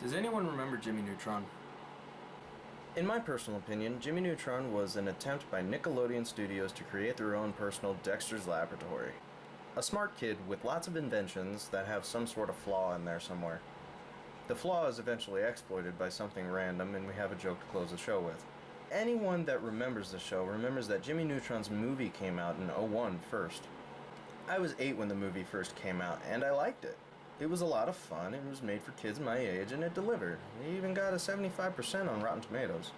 Does anyone remember Jimmy Neutron? In my personal opinion, Jimmy Neutron was an attempt by Nickelodeon Studios to create their own personal Dexter's Laboratory. A smart kid with lots of inventions that have some sort of flaw in there somewhere. The flaw is eventually exploited by something random, and we have a joke to close the show with. Anyone that remembers the show remembers that Jimmy Neutron's movie came out in '01 first. I was 8 when the movie first came out, and I liked it. It was a lot of fun, it was made for kids my age, and it delivered. It even got a 75% on Rotten Tomatoes.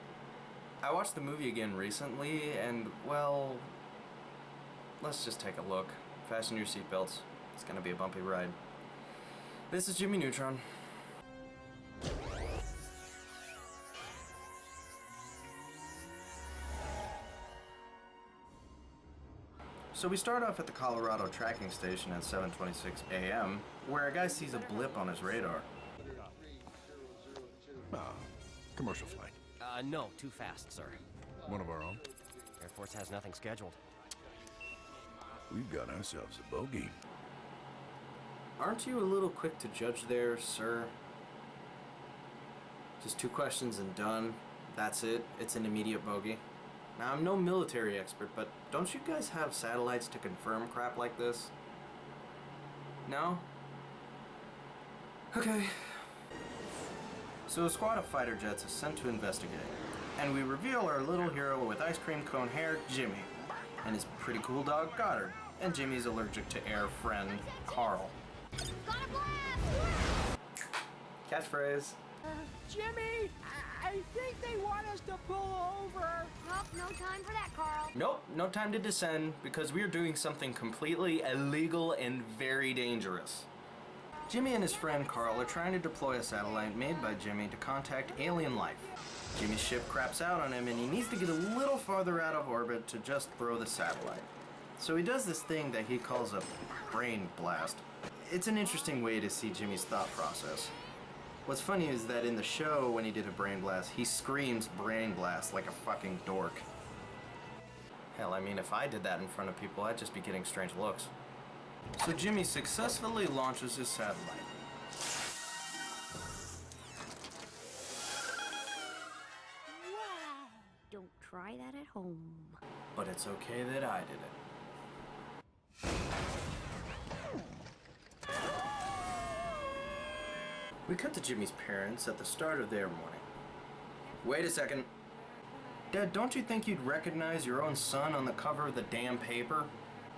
I watched the movie again recently, and, well, let's just take a look. Fasten your seatbelts. It's gonna be a bumpy ride. This is Jimmy Neutron. So we start off at the Colorado tracking station at 7:26 a.m., where a guy sees a blip on his radar. Commercial flight. No, too fast, sir. One of our own? Air Force has nothing scheduled. We've got ourselves a bogey. Aren't you a little quick to judge there, sir? Just 2 questions and done. That's it. It's an immediate bogey. Now, I'm no military expert, but don't you guys have satellites to confirm crap like this? No? Okay. So a squad of fighter jets is sent to investigate, and we reveal our little hero with ice cream cone hair, Jimmy, and his pretty cool dog, Goddard, and Jimmy's allergic to air friend, Carl. Got a blast! Catchphrase. Jimmy, I think they want us to pull over. Nope, no time for that, Carl. Nope, no time to descend, because we are doing something completely illegal and very dangerous. Jimmy and his friend Carl are trying to deploy a satellite made by Jimmy to contact alien life. Jimmy's ship craps out on him and he needs to get a little farther out of orbit to just throw the satellite. So he does this thing that he calls a brain blast. It's an interesting way to see Jimmy's thought process. What's funny is that in the show, when he did a brain blast, he screams brain blast like a fucking dork. Hell, I mean, if I did that in front of people, I'd just be getting strange looks. So Jimmy successfully launches his satellite. Wow. Don't try that at home. But it's okay that I did it. We cut to Jimmy's parents at the start of their morning. Wait a second. Dad, don't you think you'd recognize your own son on the cover of the damn paper?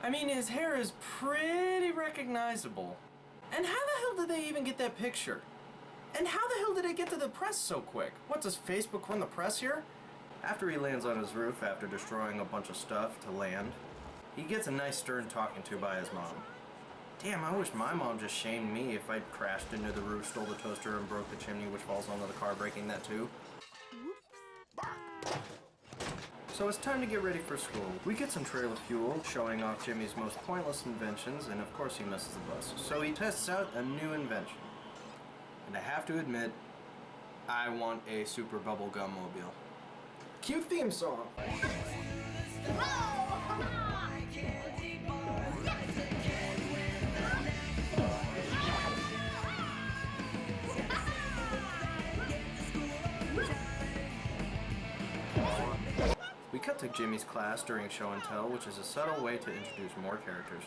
I mean, his hair is pretty recognizable. And how the hell did they even get that picture? And how the hell did it get to the press so quick? What, does Facebook run the press here? After he lands on his roof after destroying a bunch of stuff to land, he gets a nice stern talking to by his mom. Damn, I wish my mom just shamed me if I'd crashed into the roof, stole the toaster, and broke the chimney, which falls onto the car, breaking that too. So it's time to get ready for school. We get some trailer fuel, showing off Jimmy's most pointless inventions, and of course he misses the bus. So he tests out a new invention. And I have to admit, I want a super bubblegum mobile. Cue theme song! We cut to Jimmy's class during show and tell, which is a subtle way to introduce more characters.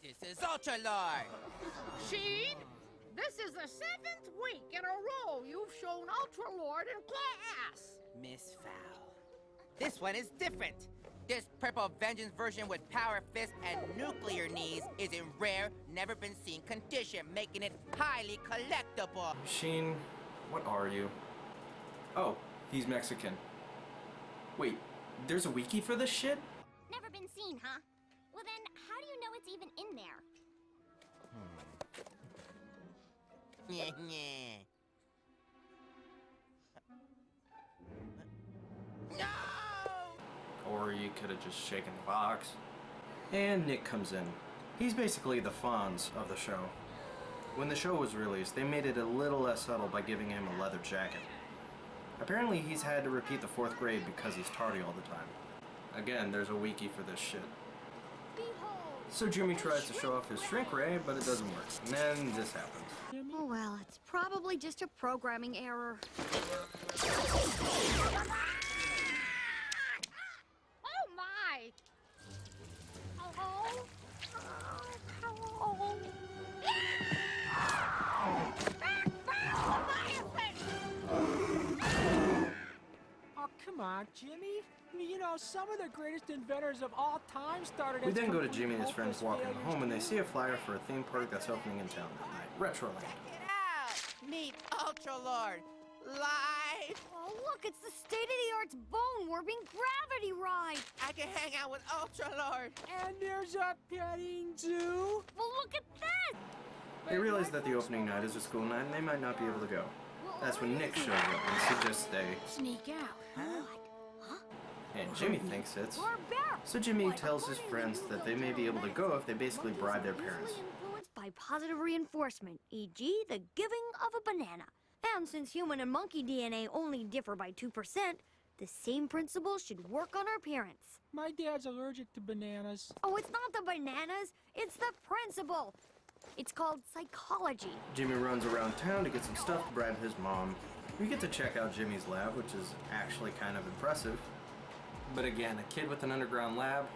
This is Ultra Lord! Sheen, this is the 7th week in a row you've shown Ultra Lord in class. Miss Fowl. This one is different. This purple vengeance version with power fist and nuclear knees is in rare, never been seen condition, making it highly collectible. Sheen, what are you? Oh, he's Mexican. Wait, there's a wiki for this shit? Never been seen, huh? Well then, how do you know it's even in there? No! Or you could have just shaken the box. And Nick comes in. He's basically the Fonz of the show. When the show was released, they made it a little less subtle by giving him a leather jacket. Apparently he's had to repeat the 4th grade because he's tardy all the time. Again, there's a wiki for this shit. Behold, So Jimmy tries to show off his shrink ray, but it doesn't work. And then this happens. Oh well, it's probably just a programming error. Oh my! Hello? Hello? Oh, come on, Jimmy. I mean, you know, some of the greatest inventors of all time started We as then go to complete Jimmy and his friends hopeless walking failures home and they too. see a flyer for a theme park that's opening in town that night. Retroland. Check it out! Meet Ultra Lord. Live! Oh, look, it's the state-of-the-art's bone-warping gravity ride. I can hang out with Ultra Lord. And there's a petting zoo. Well, look at this. They realize that the opening night is a school night and they might not be able to go. That's when Nick shows up and suggests they... Sneak out. And Jimmy thinks it's... Barbaric. So Jimmy tells his friends that they may be able to go if they basically bribe their parents. Easily influenced by positive reinforcement, e.g. the giving of a banana. And since human and monkey DNA only differ by 2%, the same principle should work on our parents. My dad's allergic to bananas. Oh, it's not the bananas, it's the principle. It's called psychology. Jimmy runs around town to get some stuff to bribe his mom. We get to check out Jimmy's lab, which is actually kind of impressive. But again, a kid with an underground lab?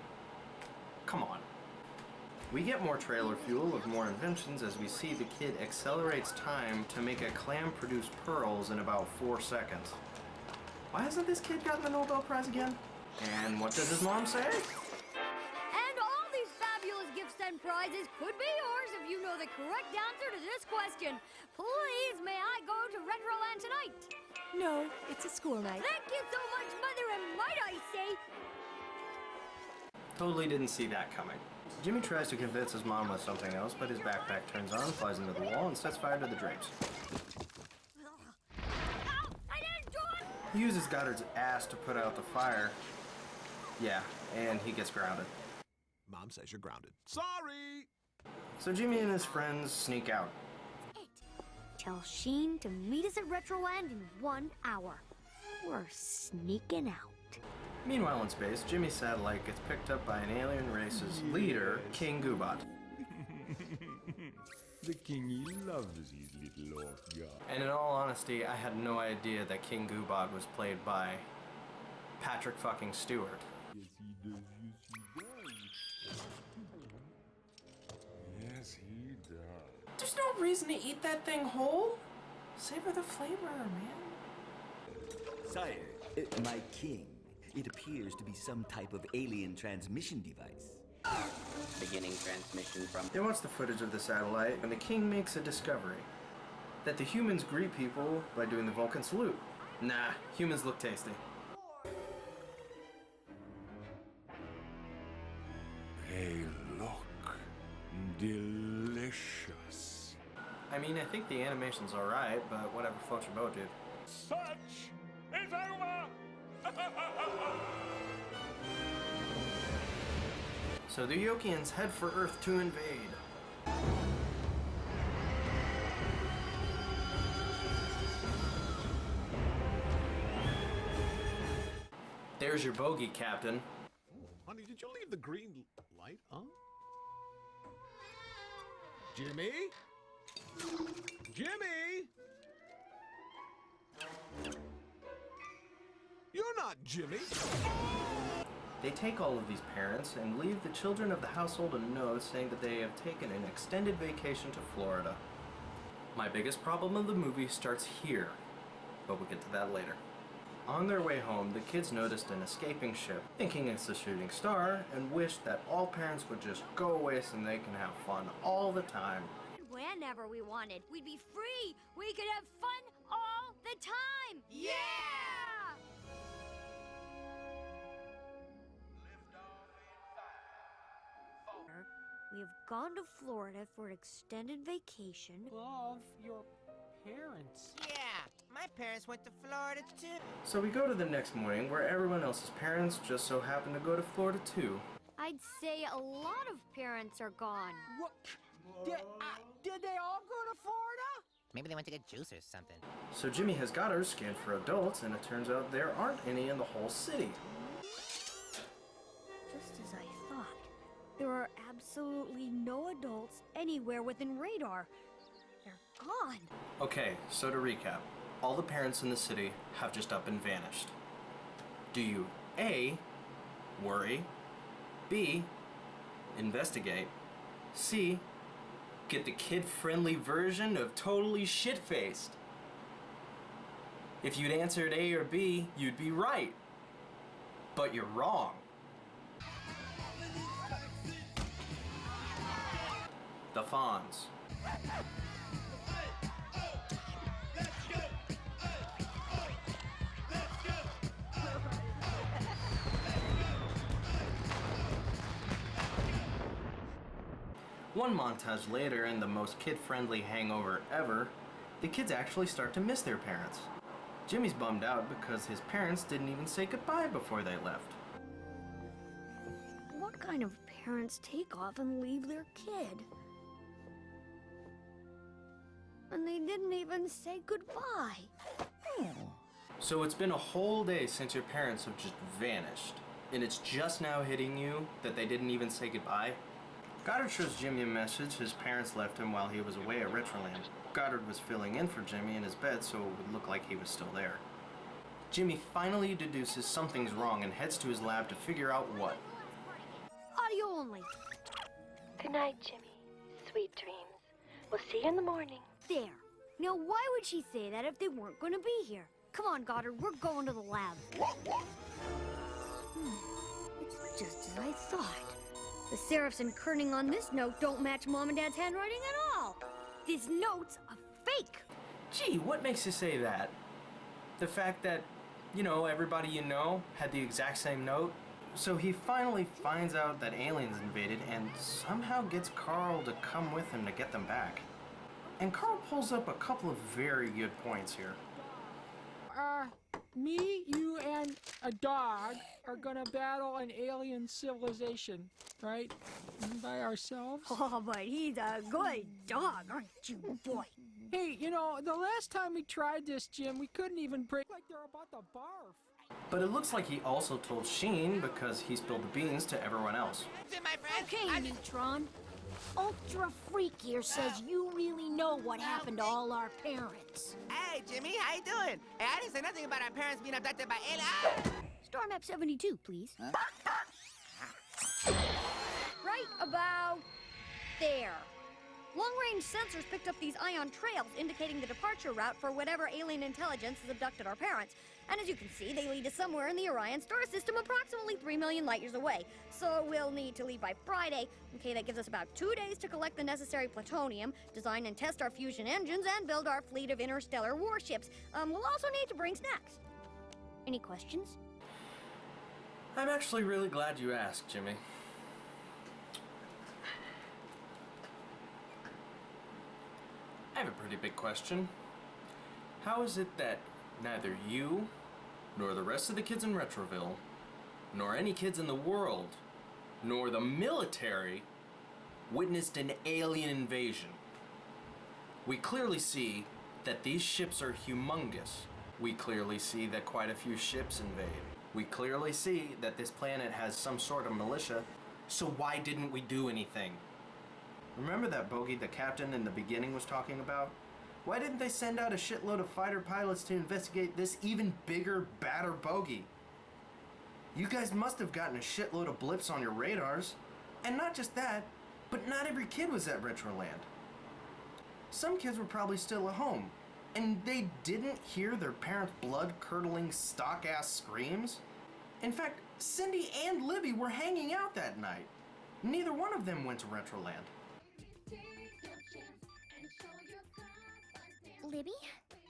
Come on. We get more trailer fuel with more inventions as we see the kid accelerates time to make a clam produce pearls in about 4 seconds. Why hasn't this kid gotten the Nobel Prize again? And what does his mom say? And all these fabulous gifts and prizes could be yours if you know the correct answer to this question. Please, may I go to Retroland tonight? No, it's a school night. Thank you so much, Mother, and might I say... Totally didn't see that coming. Jimmy tries to convince his mom with something else, but his backpack turns on, flies into the wall, and sets fire to the drapes. Ow! I didn't do it! He uses Goddard's ass to put out the fire. Yeah, and he gets grounded. Mom says you're grounded. Sorry! So Jimmy and his friends sneak out. Tell Sheen to meet us at Retroland in 1 hour. We're sneaking out. Meanwhile in space, Jimmy's satellite gets picked up by an alien race's leader, King Goobot. The king, he loves his little off guy. And in all honesty, I had no idea that King Goobot was played by Patrick fucking Stewart. Yes, he does. Yes, he does. There's no reason to eat that thing whole. Savor the flavor, man. Sire, my king. It appears to be some type of alien transmission device. Beginning transmission from... They watch the footage of the satellite, and the king makes a discovery. That the humans greet people by doing the Vulcan salute. Nah, humans look tasty. Hey, look. Delicious. I mean, I think the animation's alright, but whatever floats your boat, dude. Such is over! So the Yokians head for Earth to invade. There's your bogey, Captain. Honey, did you leave the green light on? Jimmy? Jimmy? You're not Jimmy. They take all of these parents and leave the children of the household a note saying that they have taken an extended vacation to Florida. My biggest problem of the movie starts here, but we'll get to that later. On their way home, the kids noticed an escaping ship, thinking it's a shooting star, and wish that all parents would just go away so they can have fun all the time. Whenever we wanted, we'd be free. We could have fun all the time. Yeah! We have gone to Florida for an extended vacation. Of your parents. Yeah, my parents went to Florida too. So we go to the next morning where everyone else's parents just so happen to go to Florida too. I'd say a lot of parents are gone. What? Did they all go to Florida? Maybe they went to get juice or something. So Jimmy has got her scanned for adults, and it turns out there aren't any in the whole city. Just as I thought. There are absolutely no adults anywhere within radar. They're gone. Okay, so to recap, all the parents in the city have just up and vanished. Do you A, worry, B, investigate, C, get the kid-friendly version of totally shit-faced? If you'd answered A or B, you'd be right. But you're wrong. The Fonz. One montage later, and the most kid-friendly hangover ever, the kids actually start to miss their parents. Jimmy's bummed out because his parents didn't even say goodbye before they left. What kind of parents take off and leave their kid? And they didn't even say goodbye. So it's been a whole day since your parents have just vanished, and it's just now hitting you that they didn't even say goodbye? Goddard shows Jimmy a message his parents left him while he was away at Retroland. Goddard was filling in for Jimmy in his bed so it would look like he was still there. Jimmy finally deduces something's wrong and heads to his lab to figure out what. Audio only. Good night, Jimmy. Sweet dreams. We'll see you in the morning. There. Now, why would she say that if they weren't going to be here? Come on, Goddard, we're going to the lab. It's just as I thought. The serifs and kerning on this note don't match Mom and Dad's handwriting at all. This note's a fake. Gee, what makes you say that? The fact that, everybody you know had the exact same note? So he finally finds out that aliens invaded and somehow gets Carl to come with him to get them back. And Carl pulls up a couple of very good points here. Me, you, and a dog are gonna battle an alien civilization, right? By ourselves? Oh, but he's a good dog, aren't you, boy? Hey, the last time we tried this, Jim, we couldn't even break like they're about to barf. But it looks like he also told Sheen because he spilled the beans to everyone else. Okay, Neutron. Ultra Freak here says you really know what happened to all our parents. Hey, Jimmy, how you doing? Hey, I didn't say nothing about our parents being abducted by aliens. Star map 72, please. Right about there. Long-range sensors picked up these ion trails indicating the departure route for whatever alien intelligence has abducted our parents. And as you can see, they lead to somewhere in the Orion star system approximately 3 million light years away. So we'll need to leave by Friday. Okay, that gives us about 2 days to collect the necessary plutonium, design and test our fusion engines, and build our fleet of interstellar warships. We'll also need to bring snacks. Any questions? I'm actually really glad you asked, Jimmy. I have a pretty big question. How is it that neither you, nor the rest of the kids in Retroville, nor any kids in the world, nor the military, witnessed an alien invasion? We clearly see that these ships are humongous. We clearly see that quite a few ships invade. We clearly see that this planet has some sort of militia, so why didn't we do anything? Remember that bogey the captain in the beginning was talking about? Why didn't they send out a shitload of fighter pilots to investigate this even bigger, badder bogey? You guys must have gotten a shitload of blips on your radars. And not just that, but not every kid was at Retroland. Some kids were probably still at home, and they didn't hear their parents' blood-curdling, stock-ass screams. In fact, Cindy and Libby were hanging out that night. Neither one of them went to Retroland. Libby,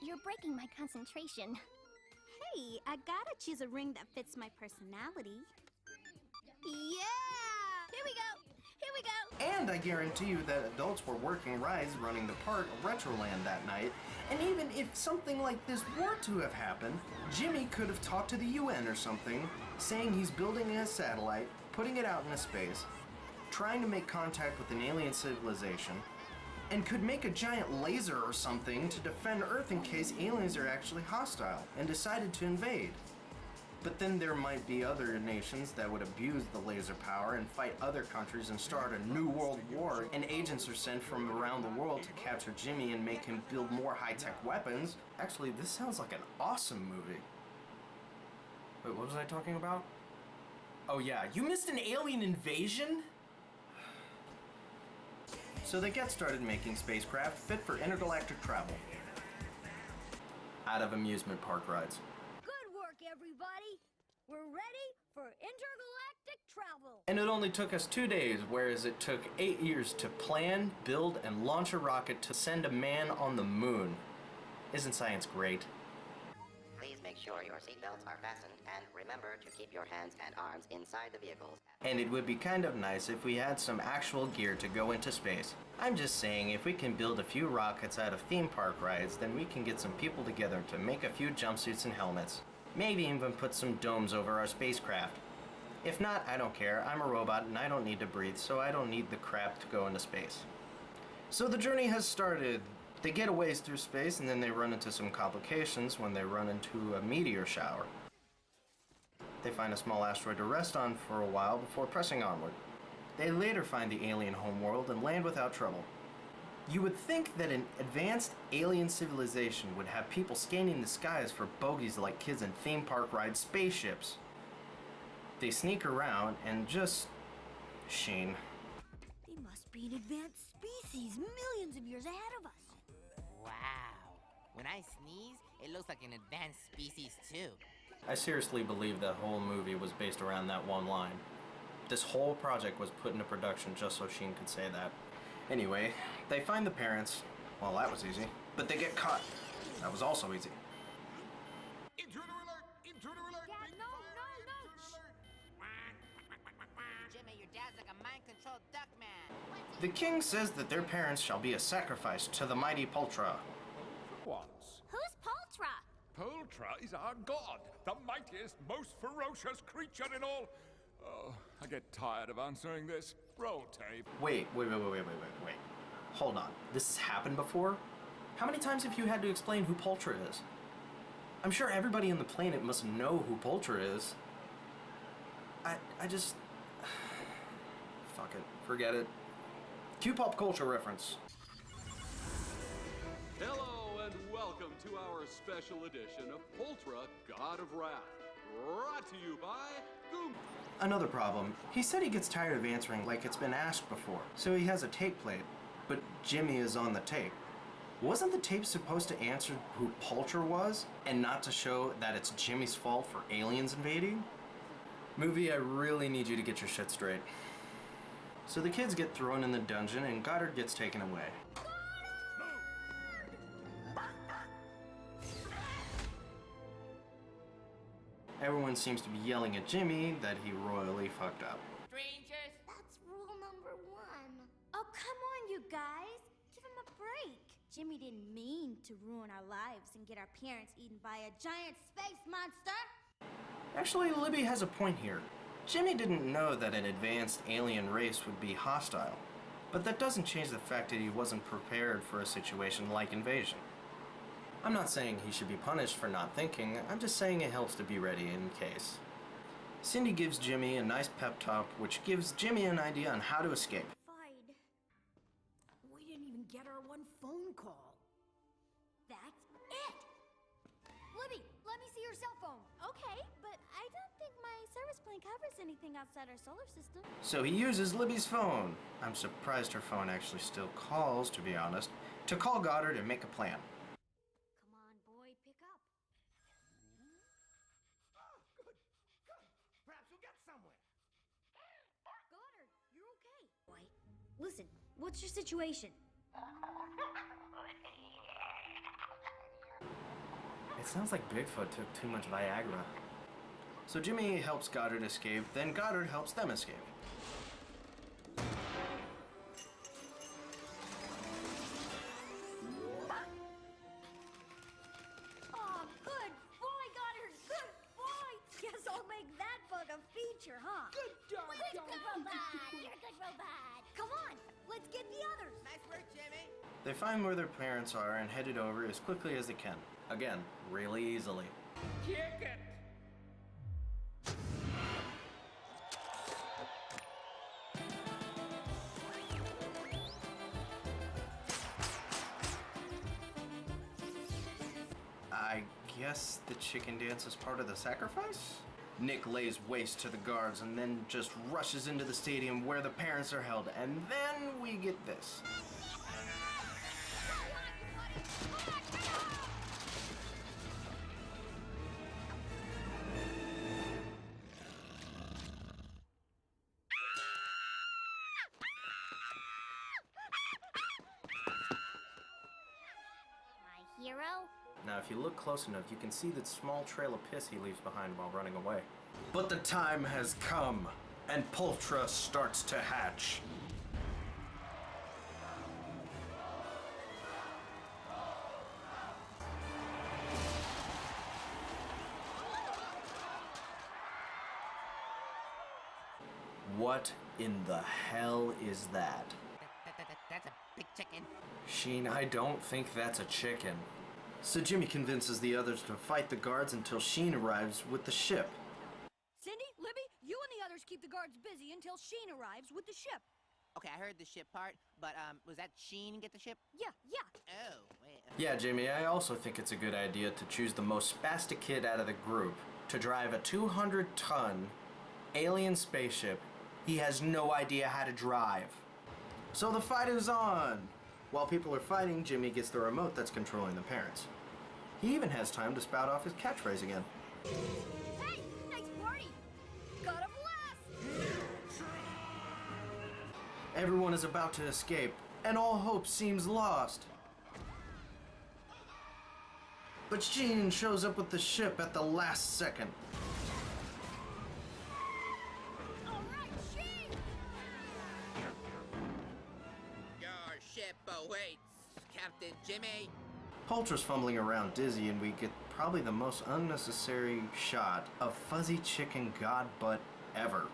you're breaking my concentration. Hey, I gotta choose a ring that fits my personality. Yeah! Here we go! Here we go! And I guarantee you that adults were working rides running the part of Retroland that night, and even if something like this were to have happened, Jimmy could have talked to the UN or something, saying he's building a satellite, putting it out into space, trying to make contact with an alien civilization, and could make a giant laser or something to defend Earth in case aliens are actually hostile and decided to invade. But then there might be other nations that would abuse the laser power and fight other countries and start a new world war, and agents are sent from around the world to capture Jimmy and make him build more high-tech weapons. Actually, this sounds like an awesome movie. Wait, what was I talking about? Oh yeah, you missed an alien invasion? So they get started making spacecraft fit for intergalactic travel. Out of amusement park rides. Good work, everybody. We're ready for intergalactic travel. And it only took us 2 days, whereas it took 8 years to plan, build, and launch a rocket to send a man on the moon. Isn't science great? Please make sure your seatbelts are fastened and remember to keep your hands and arms inside the vehicles. And it would be kind of nice if we had some actual gear to go into space. I'm just saying, if we can build a few rockets out of theme park rides, then we can get some people together to make a few jumpsuits and helmets. Maybe even put some domes over our spacecraft. If not, I don't care. I'm a robot and I don't need to breathe, so I don't need the crap to go into space. So the journey has started. They get a ways through space and then they run into some complications when they run into a meteor shower. They find a small asteroid to rest on for a while before pressing onward. They later find the alien homeworld and land without trouble. You would think that an advanced alien civilization would have people scanning the skies for bogeys like kids in theme park ride spaceships. They sneak around and just... Shane. They must be an advanced species millions of years ahead of us. Wow. When I sneeze, it looks like an advanced species too. I seriously believe that whole movie was based around that one line. This whole project was put into production just so Sheen could say that. Anyway, they find the parents. Well, that was easy. But they get caught. That was also easy. Intruder alert! Intruder alert! Dad, no! Jimmy, your dad's like a mind-controlled duck man. The king says that their parents shall be a sacrifice to the mighty Poltra. Once. Who's Poltra? Poltra is our god, the mightiest, most ferocious creature in all... Oh, I get tired of answering this. Roll tape. Wait. Hold on. This has happened before? How many times have you had to explain who Poltra is? I'm sure everybody on the planet must know who Poltra is. I just... Fuck it. Forget it. Cue pop culture reference. Hello and welcome to our special edition of Poltra, God of Wrath. Brought to you by Goom. Another problem. He said he gets tired of answering like it's been asked before, so he has a tape played. But Jimmy is on the tape. Wasn't the tape supposed to answer who Poltra was, and not to show that it's Jimmy's fault for aliens invading? Movie, I really need you to get your shit straight. So the kids get thrown in the dungeon and Goddard gets taken away. Everyone seems to be yelling at Jimmy that he royally fucked up. Strangers! That's rule number 1. Oh, come on, you guys. Give him a break. Jimmy didn't mean to ruin our lives and get our parents eaten by a giant space monster. Actually, Libby has a point here. Jimmy didn't know that an advanced alien race would be hostile, but that doesn't change the fact that he wasn't prepared for a situation like invasion. I'm not saying he should be punished for not thinking, I'm just saying it helps to be ready in case. Cindy gives Jimmy a nice pep talk, which gives Jimmy an idea on how to escape. Fine. We didn't even get our one phone call. That's it! Libby, let me see your cell phone. Okay, but I don't think my service plan covers anything outside our solar system. So he uses Libby's phone. I'm surprised her phone actually still calls, to be honest, to call Goddard and make a plan. Come on, boy, pick up. Oh, good. Perhaps we'll get somewhere. Goddard, you're okay. Boy, listen, what's your situation? It sounds like Bigfoot took too much Viagra. So Jimmy helps Goddard escape, then Goddard helps them escape. Oh, good boy, Goddard, good boy! Guess I'll make that bug a feature, huh? Good job, Good robot. You're a good robot. Come on, let's get the others. Nice work, Jimmy. They find where their parents are and headed over as quickly as they can. Again, really easily. Kick it! guess the chicken dance is part of the sacrifice? Nick lays waste to the guards and then just rushes into the stadium where the parents are held, and then we get this. Hero? Now, if you look close enough, you can see that small trail of piss he leaves behind while running away. But the time has come, and Poltra starts to hatch. What in the hell is that? That's a big chicken. Sheen, I don't think that's a chicken. So Jimmy convinces the others to fight the guards until Sheen arrives with the ship. Cindy, Libby, you and the others keep the guards busy until Sheen arrives with the ship. Okay, I heard the ship part, but was that Sheen get the ship? Yeah. Oh, wait. Yeah, Jimmy, I also think it's a good idea to choose the most spastic kid out of the group to drive a 200-ton alien spaceship he has no idea how to drive. So the fight is on! While people are fighting, Jimmy gets the remote that's controlling the parents. He even has time to spout off his catchphrase again. Hey, nice party! Got a blast! Everyone is about to escape, and all hope seems lost. But Sheen shows up with the ship at the last second. Ship awaits, Captain Jimmy. Poltra's fumbling around dizzy, and we get probably the most unnecessary shot of fuzzy chicken god butt ever.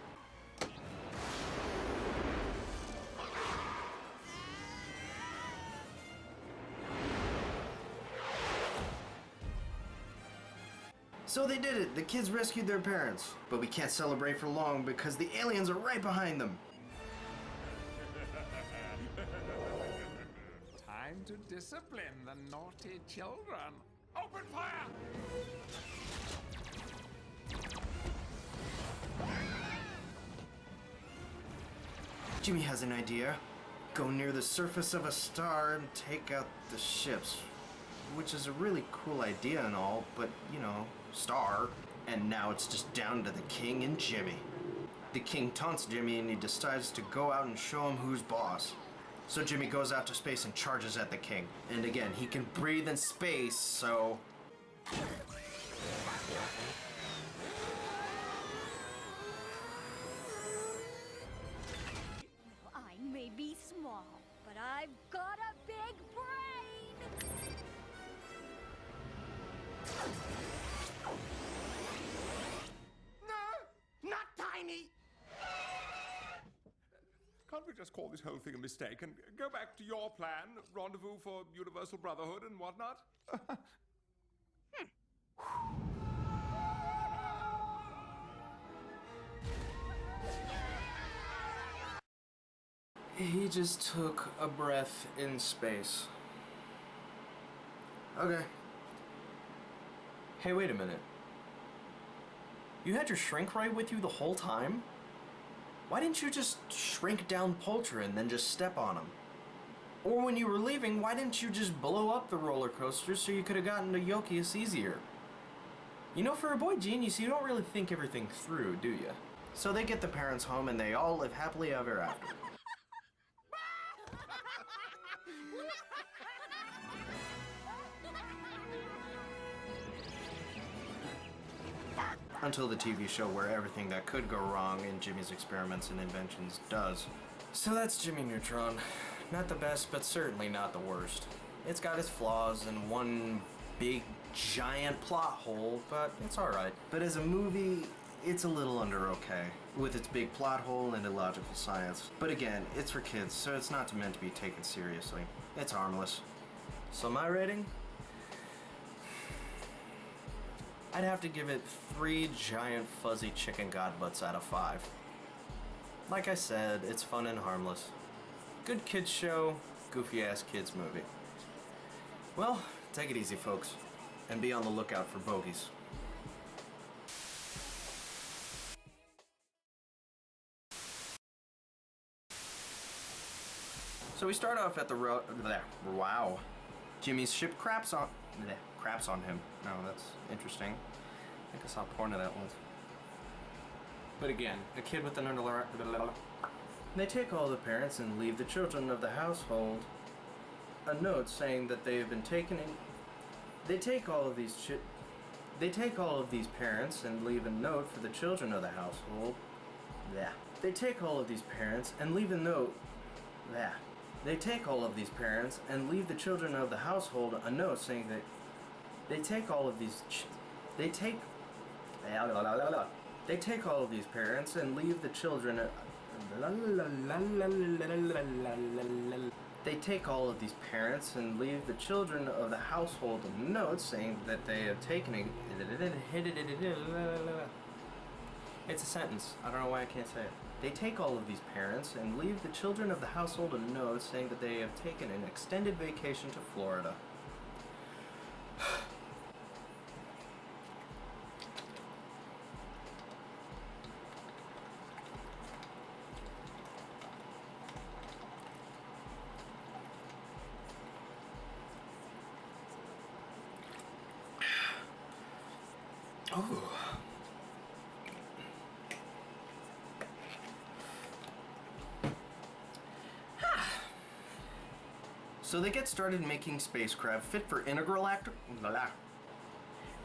So they did it. The kids rescued their parents. But we can't celebrate for long because the aliens are right behind them. Time to discipline the naughty children. Open fire! Jimmy has an idea. Go near the surface of a star and take out the ships. Which is a really cool idea and all, but, you know, star. And now it's just down to the king and Jimmy. The king taunts Jimmy and he decides to go out and show him who's boss. So Jimmy goes out to space and charges at the king. And again, he can breathe in space, so... I may be small, but I've got a big brain! No, not tiny. Can't we just call this whole thing a mistake and go back to your plan? Rendezvous for universal brotherhood and whatnot? He just took a breath in space. Okay. Hey, wait a minute. You had your shrink ray with you the whole time? Why didn't you just shrink down Poltra and then just step on him? Or when you were leaving, why didn't you just blow up the roller coaster so you could have gotten to Yokius easier? You know, for a boy genius, you don't really think everything through, do you? So they get the parents home and they all live happily ever after. Until the TV show where everything that could go wrong in Jimmy's experiments and inventions does. So that's Jimmy Neutron. Not the best, but certainly not the worst. It's got its flaws and one big, giant plot hole, but it's alright. But as a movie, it's a little under okay, with its big plot hole and illogical science. But again, it's for kids, so it's not meant to be taken seriously. It's harmless. So my rating? I'd have to give it 3 giant fuzzy chicken god butts out of 5. Like I said, it's fun and harmless. Good kids show, goofy ass kids movie. Well, take it easy, folks. and be on the lookout for bogeys. So we start off at the wow. Jimmy's ship craps on him. No, that's interesting. I think I saw porn of that once. But again, a kid with an underlying. They take all the parents and leave the children of the household a note saying that they have been taken in. They take all of these parents and leave a note for the children of the household. Yeah. They take all of these parents and leave a note. Yeah. They take all of these parents and leave the children of the household a note saying that they take all of these they take all of these parents and leave the children They take all of these parents and leave the children of the household a note saying that they have taken it. It's a sentence. I don't know why I can't say it. They take all of these parents and leave the children of the household a note saying that they have taken an extended vacation to Florida. Oh. So they get started making spacecraft fit for integral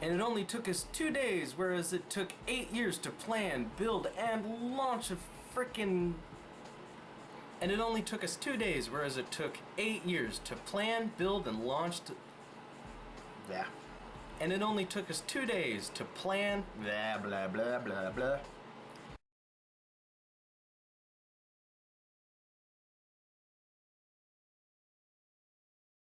and it only took us 2 days, whereas it took 8 years to plan, build, and launch a frickin'. And it only took us 2 days, whereas it took 8 years to plan, build, and launch. And it only took us 2 days to plan. Blah blah blah blah blah.